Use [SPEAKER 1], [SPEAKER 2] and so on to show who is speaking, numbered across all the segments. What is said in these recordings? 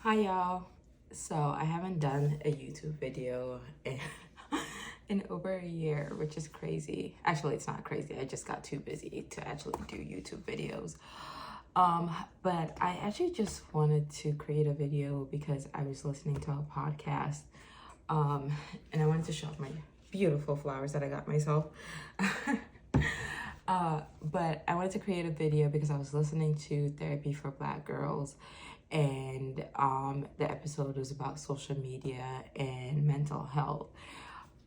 [SPEAKER 1] Hi y'all. So I haven't done a YouTube video in over a year, which is crazy. Actually, it's not crazy. I just got too busy to actually do YouTube videos. But I actually just wanted to create a video because I was listening to a podcast. And I wanted to show off my beautiful flowers that I got myself. But I wanted to create a video because I was listening to Therapy for Black Girls, and the episode was about social media and mental health.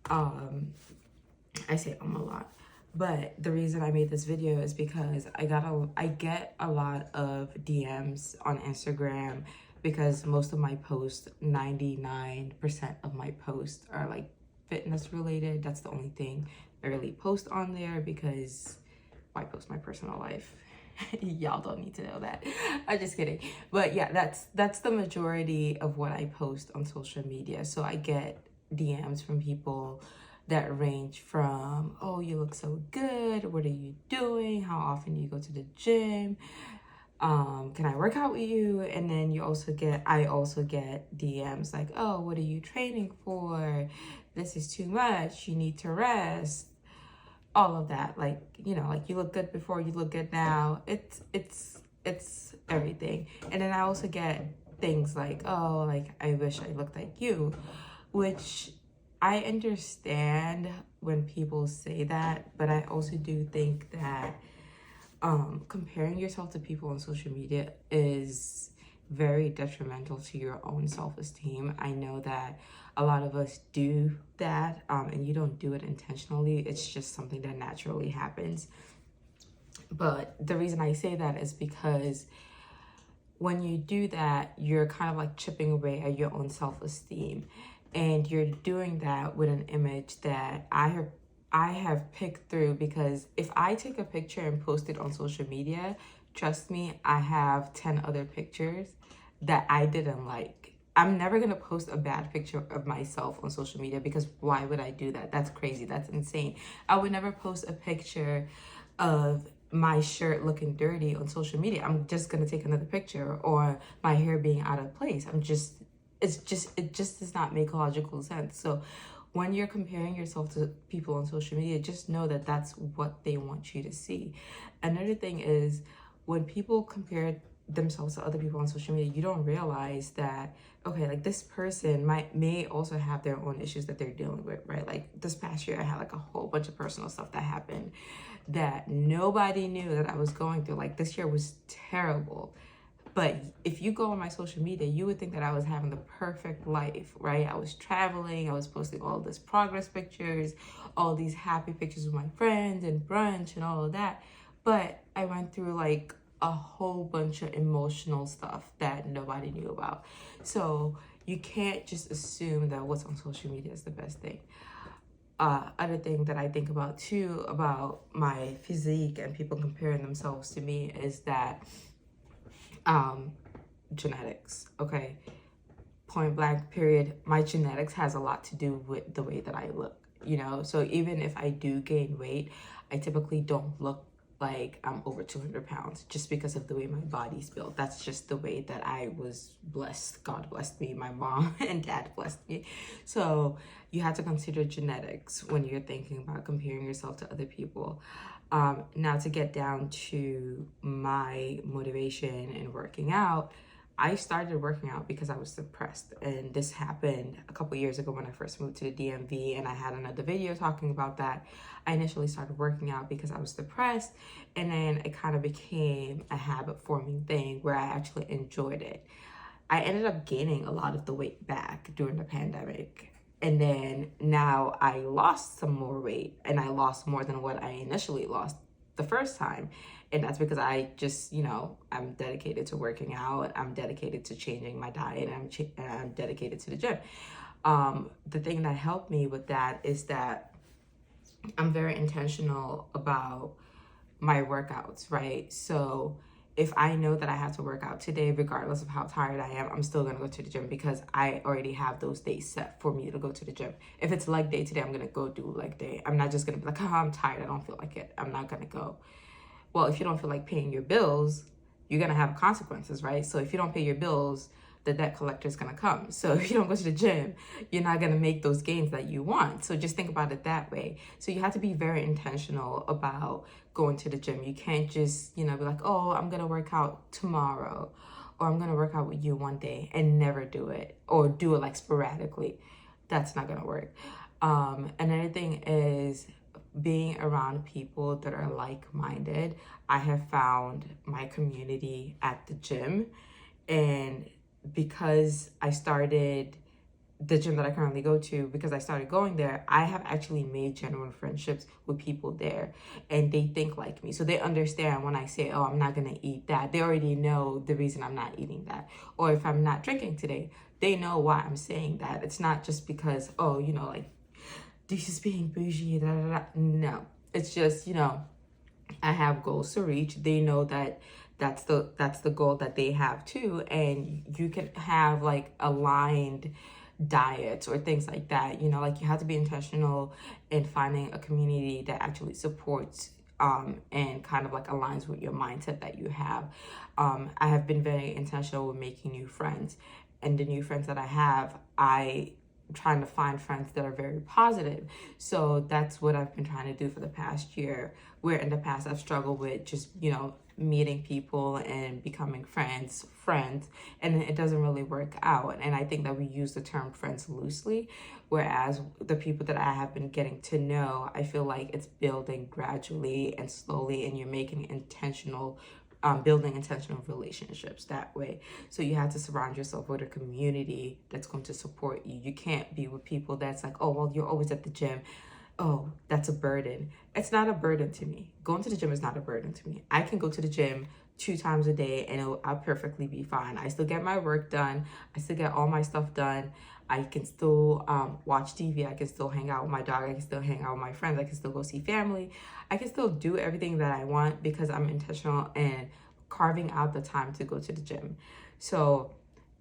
[SPEAKER 1] I say a lot, but the reason I made this video is because I get a lot of DMs on Instagram because most of my posts, 99% of my posts are like fitness related. That's the only thing I really post on there because why post my personal life? Y'all don't need to know that. I'm just kidding. But yeah, that's the majority of what I post on social media. So I get DMs from people that range from, oh, you look so good, what are you doing, how often do you go to the gym, can I work out with you? And then I also get DMs like, oh, what are you training for, this is too much, you need to rest, all of that. Like, like you look good before, you look good now. It's everything. And then I also get things like, oh, like I wish I looked like you, which I understand when people say that, but I also do think that comparing yourself to people on social media is very detrimental to your own self-esteem. I know that a lot of us do that, and you don't do it intentionally. It's just something that naturally happens. But the reason I say that is because when you do that, you're kind of like chipping away at your own self-esteem. And you're doing that with an image that I have picked through, because if I take a picture and post it on social media, trust me, I have 10 other pictures that I didn't like. I'm never going to post a bad picture of myself on social media, because why would I do that? That's crazy. That's insane. I would never post a picture of my shirt looking dirty on social media. I'm just going to take another picture, or my hair being out of place. It just does not make logical sense. So when you're comparing yourself to people on social media, just know that that's what they want you to see. Another thing is, when people compare themselves to other people on social media, you don't realize that, okay, like this person may also have their own issues that they're dealing with, right? Like this past year, I had like a whole bunch of personal stuff that happened that nobody knew that I was going through. Like this year was terrible. But if you go on my social media, you would think that I was having the perfect life, right? I was traveling, I was posting all this progress pictures, all these happy pictures with my friends and brunch and all of that. But I went through like a whole bunch of emotional stuff that nobody knew about. So you can't just assume that what's on social media is the best thing. Other thing that I think about too, about my physique and people comparing themselves to me, is that genetics. Okay, point blank, period. My genetics has a lot to do with the way that I look, so even if I do gain weight, I typically don't look like I'm over 200 pounds, just because of the way my body's built. That's just the way that I was blessed. God blessed me, my mom and dad blessed me. So you have to consider genetics when you're thinking about comparing yourself to other people. Now, to get down to my motivation in working out, I started working out because I was depressed, and this happened a couple years ago when I first moved to the DMV, and I had another video talking about that. I initially started working out because I was depressed, and then it kind of became a habit-forming thing where I actually enjoyed it. I ended up gaining a lot of the weight back during the pandemic, and then now I lost some more weight, and I lost more than what I initially lost the first time. And that's because I just, I'm dedicated to working out. I'm dedicated to changing my diet. And I'm dedicated to the gym. The thing that helped me with that is that I'm very intentional about my workouts, right? So if I know that I have to work out today, regardless of how tired I am, I'm still going to go to the gym, because I already have those days set for me to go to the gym. If it's leg day today, I'm going to go do leg day. I'm not just going to be like, oh, I'm tired, I don't feel like it, I'm not going to go. Well, if you don't feel like paying your bills, you're going to have consequences, right? So if you don't pay your bills, the debt collector is going to come. So if you don't go to the gym, you're not going to make those gains that you want. So just think about it that way. So you have to be very intentional about going to the gym. You can't just, you know, be like, oh, I'm going to work out tomorrow, or I'm going to work out with you one day and never do it, or do it like sporadically. That's not going to work. Another thing is being around people that are like-minded. I have found my community at the gym, and because I started the gym that I currently go to, because I started going there, I have actually made genuine friendships with people there, and they think like me. So they understand when I say, oh, I'm not going to eat that. They already know the reason I'm not eating that. Or if I'm not drinking today, they know why I'm saying that. It's not just because, oh, you know, like, this is being bougie, da, da, da. No, it's just, you know, I have goals to reach. They know that that's the goal that they have too. And you can have like aligned diets or things like that. You know, like you have to be intentional in finding a community that actually supports and kind of like aligns with your mindset that you have. I have been very intentional with making new friends, and the new friends that I have, I'm trying to find friends that are very positive. So that's what I've been trying to do for the past year, where in the past I've struggled with just, you know, meeting people and becoming friends, and it doesn't really work out. And I think that we use the term friends loosely, whereas the people that I have been getting to know, I feel like it's building gradually and slowly, and you're making intentional building intentional relationships that way. So you have to surround yourself with a community that's going to support you. You can't be with people that's like, oh, well, you're always at the gym. Oh, that's a burden. It's not a burden to me. Going to the gym is not a burden to me. I can go to the gym 2 times a day and I'll perfectly be fine. I still get my work done. I still get all my stuff done. I can still watch TV. I can still hang out with my dog. I can still hang out with my friends. I can still go see family. I can still do everything that I want because I'm intentional and carving out the time to go to the gym. So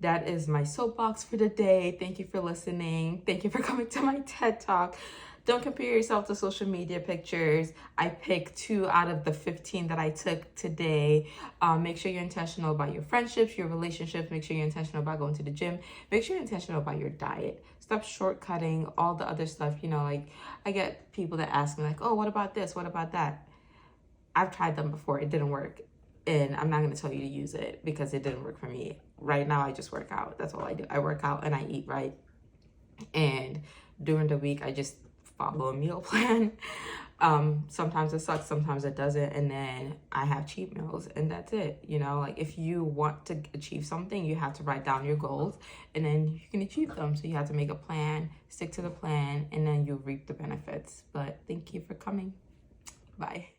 [SPEAKER 1] that is my soapbox for the day. Thank you for listening. Thank you for coming to my TED Talk. Don't compare yourself to social media pictures. I picked 2 out of the 15 that I took today. Make sure you're intentional about your friendships, your relationships. Make sure you're intentional about going to the gym. Make sure you're intentional about your diet. Stop shortcutting all the other stuff. You know, like I get people that ask me like, oh, what about this? What about that? I've tried them before. It didn't work. And I'm not going to tell you to use it because it didn't work for me. Right now, I just work out. That's all I do. I work out and I eat right. And during the week, I just follow a meal plan. Sometimes it sucks, sometimes it doesn't. And then I have cheat meals and that's it. You know, like if you want to achieve something, you have to write down your goals and then you can achieve them. So you have to make a plan, stick to the plan, and then you reap the benefits. But thank you for coming. Bye.